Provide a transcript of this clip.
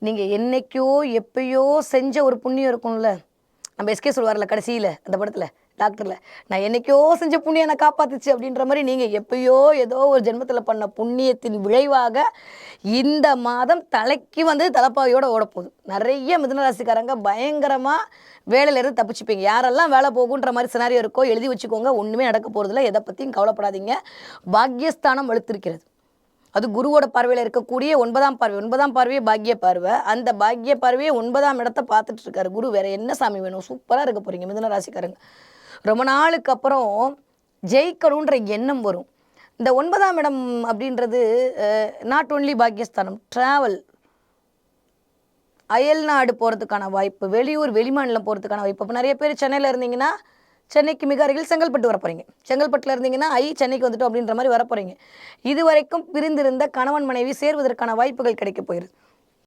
நீங்கள் என்னைக்கோ எப்பயோ செஞ்ச ஒரு புண்ணியம் இருக்கும்ல. நம்ம எஸ்கே சொல்வார்ல கடைசியில் அந்த படத்தில் டாக்டரில், நான் என்னைக்கோ செஞ்ச புண்ணியம் என்னை காப்பாத்துச்சு அப்படின்ற மாதிரி நீங்கள் எப்பயோ ஏதோ ஒரு ஜென்மத்தில் பண்ண புண்ணியத்தின் விளைவாக இந்த மாதம் தலைக்கு வந்து தலைப்பாவையோடு ஓடப்போகுது. நிறைய மிதுனராசிக்காரங்க பயங்கரமாக வேலையிலேருந்து தப்பிச்சுப்பீங்க. யாரெல்லாம் வேலை போகுன்ற மாதிரி சினாரியோ இருக்கோ எழுதி வச்சுக்கோங்க. ஒன்றுமே நடக்க போகிறதில்ல. எதை பற்றியும் கவலைப்படாதீங்க. பாக்யஸ்தானம் வலுத்திருக்கிறது. அது குருவோட பார்வையில் இருக்கக்கூடிய 9ஆம் பார்வை. 9ஆம் பார்வையே பாக்கிய பார்வை. அந்த பாக்கிய பார்வையே 9ஆம் இடத்தை பார்த்துட்டு இருக்காரு குரு. வேற என்ன சாமி வேணும்? சூப்பராக இருக்க போறீங்க மிதுன ராசிக்காரங்க. ரொம்ப நாளுக்கு அப்புறம் ஜெயிக்கணுன்ற எண்ணம் வரும். இந்த 9ஆம் இடம் அப்படின்றது நாட் ஒன்லி பாக்கியஸ்தானம், டிராவல், அயல்நாடு போகிறதுக்கான வாய்ப்பு, வெளியூர் வெளிமாநிலம் போகிறதுக்கான வாய்ப்பு. இப்போ நிறைய பேர் சென்னையில் இருந்தீங்கன்னா சென்னைக்கு மிக அருகில் செங்கல்பட்டு வர போகிறீங்க. செங்கல்பட்டில் இருந்தீங்கன்னா சென்னைக்கு வந்துட்டோம் அப்படின்ற மாதிரி வர போகிறீங்க. இது வரைக்கும் பிரிந்திருந்த கணவன் மனைவி சேர்வதற்கான வாய்ப்புகள் கிடைக்க போயிடுது.